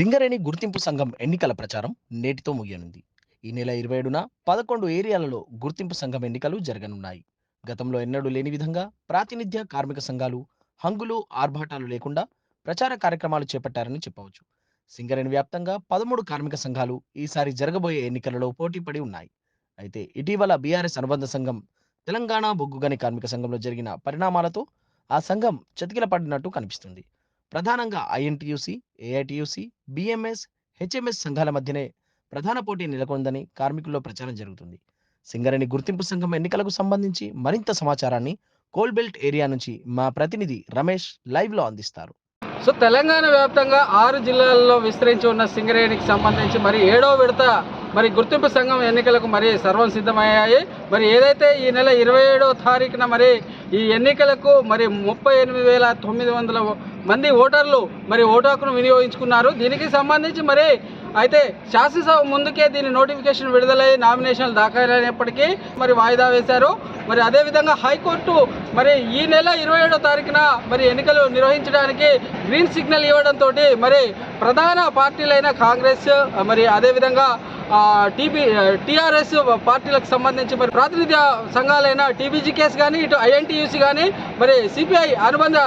సింగరేణి గుర్తింపు సంఘం ఎన్నికల ప్రచారం నేటితో ముగియనుంది. ఈ నెల 27న 11 ఏరియాలలో గుర్తింపు సంఘం ఎన్నికలు జరగనున్నాయి. గతంలో ఎన్నడూ లేని విధంగా ప్రాతినిధ్య కార్మిక సంఘాలు హంగులు ఆర్భాటాలు లేకుండా ప్రచార కార్యక్రమాలు చేపట్టారని చెప్పవచ్చు. సింగరేణి వ్యాప్తంగా 13 కార్మిక సంఘాలు ఈసారి జరగబోయే ఎన్నికలలో పోటీపడి ఉన్నాయి. అయితే ఇటీవల బీఆర్ఎస్ అనుబంధ సంఘం తెలంగాణ బొగ్గుగని కార్మిక సంఘంలో జరిగిన పరిణామాలతో ఆ సంఘం చతికిలపడినట్టు కనిపిస్తుంది. ప్రధానంగా ఐఎన్టీయూసీ, ఏఐటీయూసీ, బీఎంఎస్, హెచ్ఎంఎస్ సంఘాల మధ్యనే ప్రధాన పోటీ నెలకొందని కార్మికుల్లో ప్రచారం జరుగుతుంది. సింగరేణి గుర్తింపు సంఘం ఎన్నికలకు సంబంధించి మరింత సమాచారాన్ని కోల్బెల్ట్ ఏరియా నుంచి మా ప్రతినిధి రమేష్ లైవ్లో అందిస్తారు. సో తెలంగాణ వ్యాప్తంగా 6 జిల్లాల్లో విస్తరించి ఉన్న సింగరేణికి సంబంధించి మరి 7వ విడత మరి గుర్తింపు సంఘం ఎన్నికలకు మరి సర్వం సిద్ధమయ్యాయి. మరి ఏదైతే ఈ నెల 27వ తారీఖున మరి ఈ ఎన్నికలకు మరి 38,900 మంది ఓటర్లు మరి ఓటు హక్కును వినియోగించుకున్నారు. దీనికి సంబంధించి మరి అయితే శాసనసభ ముందుకే దీని నోటిఫికేషన్ విడుదలై నామినేషన్లు దాఖలైనప్పటికీ మరి వాయిదా వేశారు. మరి అదేవిధంగా హైకోర్టు మరి ఈ నెల 27వ తారీఖున మరి ఎన్నికలు నిర్వహించడానికి గ్రీన్ సిగ్నల్ ఇవ్వడంతో మరి ప్రధాన పార్టీలైన కాంగ్రెస్ మరి అదేవిధంగా టీఆర్ఎస్ పార్టీలకు సంబంధించి మరి ప్రాతినిధ్య సంఘాలైన టీబీజీకేఎస్ కానీ ఇటు ఐఎన్టీయూసీ కానీ మరి సిపిఐ అనుబంధ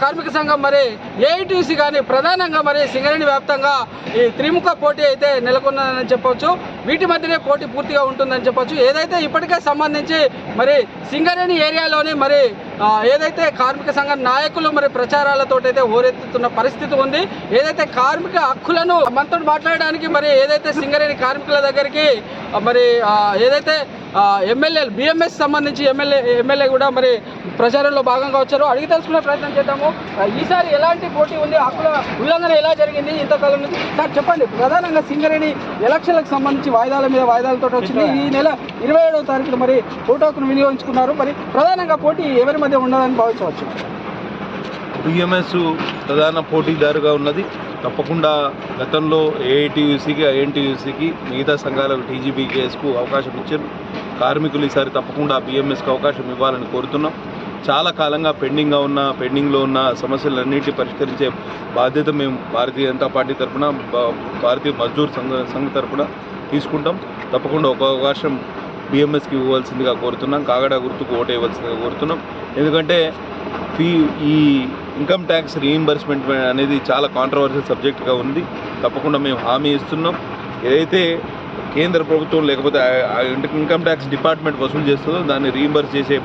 కార్మిక సంఘం మరి ఏఐటీయూసీ కానీ ప్రధానంగా మరి సింగరేణి వ్యాప్తంగా ఈ త్రిముఖ పోటీ అయితే నెలకొన్నదని చెప్పవచ్చు. వీటి మధ్యనే పోటీ పూర్తిగా ఉంటుందని చెప్పవచ్చు. ఏదైతే ఇప్పటికే సంబంధించి మరి సింగరేణి ఏరియాలోని మరి ఏదైతే కార్మిక సంఘ నాయకులు మరి ప్రచారాలతోటైతే హోరెత్తుతున్న పరిస్థితి ఉంది. ఏదైతే కార్మిక హక్కులను మనతో మాట్లాడడానికి మరి ఏదైతే సింగరేణి కార్మికుల దగ్గరికి మరి ఏదైతే ఎమ్మెల్యేలు బీఎంఎస్ సంబంధించి ఎమ్మెల్యే కూడా మరి ప్రచారంలో భాగంగా వచ్చారు. అడిగి తెలుసుకునే ప్రయత్నం చేద్దాము. ఈసారి ఎలాంటి పోటీ ఉంది, హక్కుల ఉల్లంఘన ఎలా జరిగింది ఇంతకాలం నుంచి సార్ చెప్పండి. ప్రధానంగా సింగరేణి ఎలక్షన్లకు సంబంధించి వాయిదాల మీద వాయిదాలతో వచ్చింది. ఈ నెల 27వ తారీఖున మరి ఓటు హక్కును వినియోగించుకున్నారు. మరి ప్రధానంగా పోటీ ఎవరి మధ్య ఉండదని భావించవచ్చు? బిఎంఎస్ ప్రధాన పోటీదారుగా ఉన్నది. తప్పకుండా గతంలో ఏఐటీయూసీకి ఐఎన్టీయూసీకి మిగతా సంఘాలకు టీజీబీకేఎస్కు అవకాశం ఇచ్చారు. కార్మికులు ఈసారి తప్పకుండా బిఎంఎస్కి అవకాశం ఇవ్వాలని కోరుతున్నాం. చాలా కాలంగా పెండింగ్లో ఉన్న సమస్యలన్నింటినీ పరిష్కరించే బాధ్యత మేము భారతీయ జనతా పార్టీ తరఫున భారతీయ మజ్దూర్ సంఘ తరఫున తీసుకుంటాం. తప్పకుండా ఒక అవకాశం బిఎంఎస్కి ఇవ్వాల్సిందిగా కోరుతున్నాం. కాగడా గుర్తుకు ఓటు ఇవ్వాల్సిందిగా కోరుతున్నాం. ఎందుకంటే ఈ ఇన్కమ్ ట్యాక్స్ రీయింబర్స్మెంట్ అనేది చాలా కాంట్రవర్షియల్ సబ్జెక్ట్గా ఉంది. తప్పకుండా మేము హామీ ఇస్తున్నాం. ఏదైతే కేంద్ర ప్రభుత్వం లేకపోతే ఇన్కమ్ ట్యాక్స్ డిపార్ట్మెంట్ వసూలు చేస్తుందో దాన్ని రీయింబర్స్ చేసే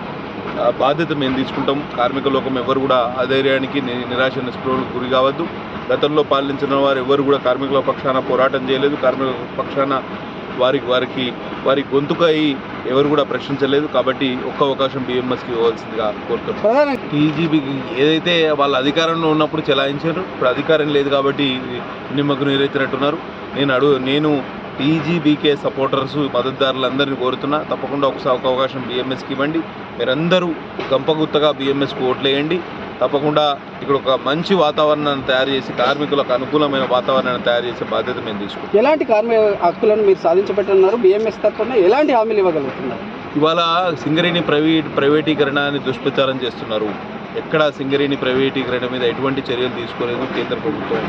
బాధ్యత మేము తీసుకుంటాం. కార్మిక లోకం ఎవరు కూడా అధైర్యానికి నిరాశ నిస్పృహలకు గురి కావద్దు. గతంలో పాలించిన వారు ఎవరు కూడా కార్మికుల పక్షాన పోరాటం చేయలేదు. కార్మికుల పక్షాన వారి గొంతుకై ఎవరు కూడా ప్రశ్నించలేదు. కాబట్టి ఒక్క అవకాశం బిఎంఎస్కి ఇవ్వాల్సిందిగా కోరుతున్నాం. టీజీబీకి ఏదైతే వాళ్ళ అధికారంలో ఉన్నప్పుడు చెలాయించారు, ఇప్పుడు అధికారం లేదు కాబట్టి నిమ్మకు నీరెత్తినట్టున్నారు. నేను టీజీబీకే సపోర్టర్స్ మద్దతుదారులందరినీ కోరుతున్నా, తప్పకుండా ఒక అవకాశం బిఎంఎస్కి ఇవ్వండి. మీరందరూ గంపగుత్తగా బిఎంఎస్కి ఓట్లేయండి. తప్పకుండా ఇక్కడ ఒక మంచి వాతావరణాన్ని తయారు చేసి కార్మికులకు అనుకూలమైన వాతావరణాన్ని తయారు చేసే బాధ్యత మేము తీసుకుంటాం. ఎలాంటి కార్మిక హక్కులను మీరు సాధించబెట్టున్నారు? బిఎంఎస్ తరఫున ఎలాంటి హామీలు ఇవ్వగలుగుతున్నారు? ఇవాళ సింగరేణి ప్రైవేటీకరణ అని దుష్ప్రచారం చేస్తున్నారు. ఎక్కడ సింగరేణి ప్రైవేటీకరణ మీద ఎటువంటి చర్యలు తీసుకోలేదు కేంద్ర ప్రభుత్వం.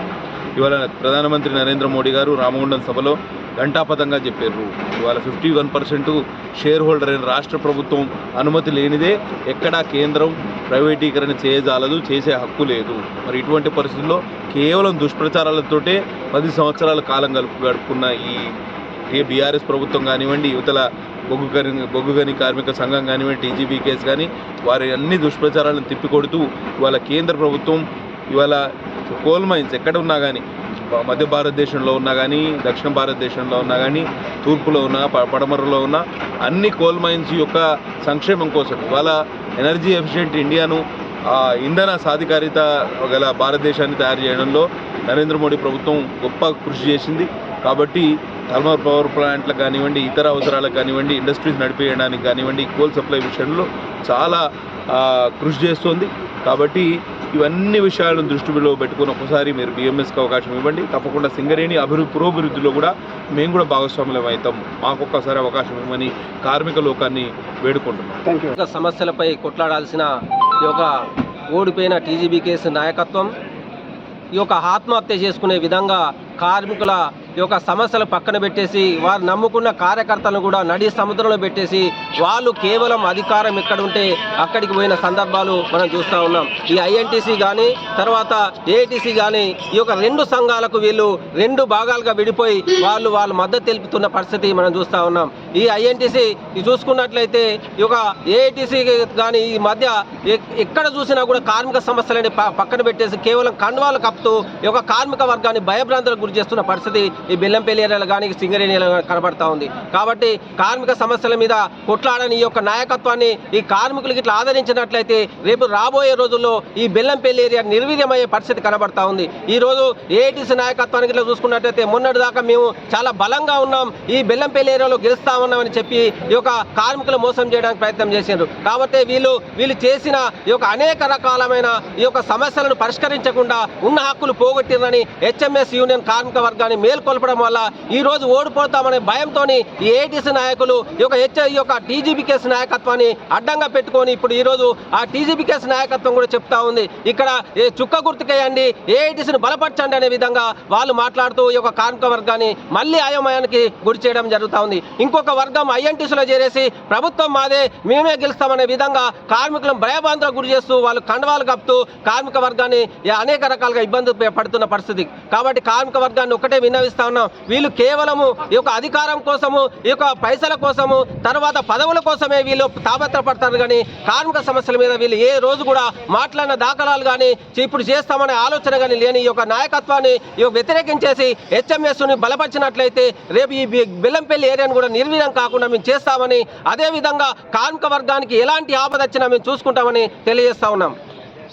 ఇవాళ ప్రధానమంత్రి నరేంద్ర మోడీ గారు రామగుండం సభలో ఘంటాపథంగా చెప్పారు. ఇవాళ 51% షేర్ హోల్డర్ అయిన రాష్ట్ర ప్రభుత్వం అనుమతి లేనిదే ఎక్కడా కేంద్రం ప్రైవేటీకరణ చేయజాలదు, చేసే హక్కు లేదు. మరి ఇటువంటి పరిస్థితుల్లో కేవలం దుష్ప్రచారాలతోటే 10 సంవత్సరాల కాలం గడుపుకున్న ఈ బీఆర్ఎస్ ప్రభుత్వం కానివ్వండి, యువతల బొగ్గుగని కార్మిక సంఘం కానివ్వండి, టీజీబీకేఎస్ కానీ వారి అన్ని దుష్ప్రచారాలను తిప్పికొడుతూ ఇవాళ కేంద్ర ప్రభుత్వం ఇవాళ కోల్ మైన్స్ ఎక్కడ ఉన్నా కానీ, మధ్య భారతదేశంలో ఉన్నా కానీ, దక్షిణ భారతదేశంలో ఉన్నా కానీ, తూర్పులో ఉన్నా పడమరలో ఉన్న అన్ని కోల్ మైన్స్ యొక్క సంక్షేమం కోసం ఇవాళ ఎనర్జీ ఎఫిషియెంట్ ఇండియాను ఇంధన సాధికారిత గల భారతదేశాన్ని తయారు చేయడంలో నరేంద్ర మోడీ ప్రభుత్వం గొప్ప కృషి చేసింది. కాబట్టి థర్మల్ పవర్ ప్లాంట్లకు కానివ్వండి, ఇతర అవసరాలకు కానివ్వండి, ఇండస్ట్రీస్ నడిపేయడానికి కానివ్వండి, కోల్ సప్లై విషయంలో చాలా కృషి చేస్తోంది. కాబట్టి ఇవన్నీ విషయాలను దృష్టిలో పెట్టుకుని ఒకసారి మీరు బిఎంఎస్కి అవకాశం ఇవ్వండి. తప్పకుండా సింగరేణి పురోభివృద్ధిలో కూడా మేము కూడా భాగస్వాములం అవుతాం. మాకొక్కసారి అవకాశం ఇవ్వమని కార్మిక లోకాన్ని వేడుకుంటున్నాం. సమస్యలపై కొట్లాడాల్సిన ఈ యొక్క ఓడిపోయిన టీజీబీకేఎస్ నాయకత్వం ఈ యొక్క ఆత్మహత్య చేసుకునే విధంగా కార్మికుల ఈ యొక్క సమస్యలు పక్కన పెట్టేసి వారు నమ్ముకున్న కార్యకర్తలను కూడా నడి సముద్రంలో పెట్టేసి వాళ్ళు కేవలం అధికారం ఎక్కడ ఉంటే అక్కడికి పోయిన సందర్భాలు మనం చూస్తూ ఉన్నాం. ఈ ఐఎన్టీసీ కానీ తర్వాత ఏఐటీసీ కానీ ఈ యొక్క రెండు సంఘాలకు వీళ్ళు రెండు భాగాలుగా విడిపోయి వాళ్ళ మద్దతు తెలుపుతున్న పరిస్థితి మనం చూస్తూ ఉన్నాం. ఈ ఐఎన్టీసీ చూసుకున్నట్లయితే ఈ యొక్క ఏఐటీసీ కానీ ఈ మధ్య ఎక్కడ చూసినా కూడా కార్మిక సమస్యలని పక్కన పెట్టేసి కేవలం కండువాలు కప్పుతూ ఈ యొక్క కార్మిక వర్గాన్ని భయభ్రాంతులకు గురి చేస్తున్న పరిస్థితి ఈ బెల్లంపల్లి ఏరియాలో కానీ సింగరేణి కనబడతా ఉంది. కాబట్టి కార్మిక సమస్యల మీద కొట్లాడని ఈ యొక్క నాయకత్వాన్ని ఈ కార్మికులకి ఇట్లా ఆదరించినట్లయితే రేపు రాబోయే రోజుల్లో ఈ బెల్లంపల్లి ఏరియా నిర్వీర్యమయ్యే పరిస్థితి కనబడతా ఉంది. ఈ రోజు ఏఐటీసీ నాయకత్వానికి ఇట్లా చూసుకున్నట్లయితే మొన్నటి దాకా మేము చాలా బలంగా ఉన్నాం, ఈ బెల్లంపల్లి ఏరియాలో గెలుస్తా ఉన్నామని చెప్పి ఈ యొక్క కార్మికులు మోసం చేయడానికి ప్రయత్నం చేశారు. కాబట్టి వీళ్ళు చేసిన ఈ యొక్క అనేక రకాలమైన ఈ యొక్క సమస్యలను పరిష్కరించకుండా ఉన్న హక్కులు పోగొట్టిరని హెచ్ఎంఎస్ యూనియన్ కార్మిక వర్గాన్ని మేల్కొల్పడం వల్ల ఈ రోజు ఓడిపోతామనే భయంతో ఈ ఏఐటీసీ నాయకులు ఈ యొక్క టీజీబీకేఎస్ నాయకత్వాన్ని అడ్డంగా పెట్టుకొని ఇప్పుడు ఈ రోజు ఆ టీజీబీకేఎస్ నాయకత్వం కూడా చెప్తా ఉంది, ఇక్కడ చుక్క గుర్తుకేయండి, ఏఐటీసీని బలపరచండి అనే విధంగా వాళ్ళు మాట్లాడుతూ ఈ యొక్క కార్మిక వర్గాన్ని మళ్ళీ అయోమయానికి గురి చేయడం జరుగుతూ ఉంది. ఇంకొక వర్గం ఐఎన్టీసీలో చేరేసి ప్రభుత్వం మాదే మేమే గెలుస్తామనే విధంగా కార్మికులను భయభ్రాంతులకు గురి చేస్తూ వాళ్ళు కండవాలు కప్పుతూ కార్మిక వర్గాన్ని అనేక రకాలుగా ఇబ్బంది పడుతున్న పరిస్థితి. కాబట్టి కార్మిక వర్గాన్ని ఒకటే విన్నవిస్తా ఉన్నాం, వీళ్ళు కేవలము ఈ యొక్క అధికారం కోసము ఈ యొక్క పైసల కోసము తర్వాత పదవుల కోసమే వీళ్ళు తాపత్రపడతారు కానీ కార్మిక సమస్యల మీద వీళ్ళు ఏ రోజు కూడా మాట్లాడిన దాఖలాలు కానీ ఇప్పుడు చేస్తామనే ఆలోచన కానీ లేని ఈ యొక్క నాయకత్వాన్ని వ్యతిరేకించేసి హెచ్ఎంఎస్ని బలపరిచినట్లయితే రేపు ఈ బెల్లంపల్లి ఏరియాను కూడా నిర్వీర్యం కాకుండా మేము చేస్తామని, అదేవిధంగా కార్మిక వర్గానికి ఎలాంటి ఆపద వచ్చినా మేము చూసుకుంటామని తెలియజేస్తా ఉన్నాం.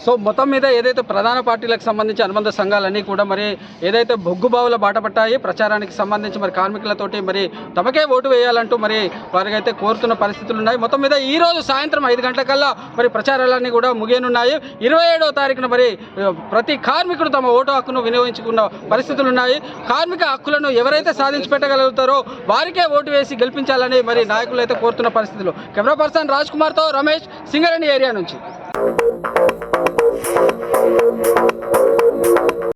సో మొత్తం మీద ఏదైతే ప్రధాన పార్టీలకు సంబంధించి అనుబంధ సంఘాలన్నీ కూడా మరి ఏదైతే బొగ్గుబావుల బాట పట్టాయి ప్రచారానికి సంబంధించి మరి కార్మికులతోటి మరి తమకే ఓటు వేయాలంటూ మరి వారికైతే కోరుతున్న పరిస్థితులు ఉన్నాయి. మొత్తం మీద ఈ రోజు సాయంత్రం 5 గంటలకల్లా మరి ప్రచారాలన్నీ కూడా ముగియనున్నాయి. 27వ తారీఖున మరి ప్రతి కార్మికుడు తమ ఓటు హక్కును వినియోగించుకున్న పరిస్థితులు ఉన్నాయి. కార్మిక హక్కులను ఎవరైతే సాధించి పెట్టగలుగుతారో వారికే ఓటు వేసి గెలిపించాలని మరి నాయకులు అయితే కోరుతున్న పరిస్థితులు. కెమెరా పర్సన్ రాజ్ కుమార్తో రమేష్, సింగరేణి ఏరియా నుంచి.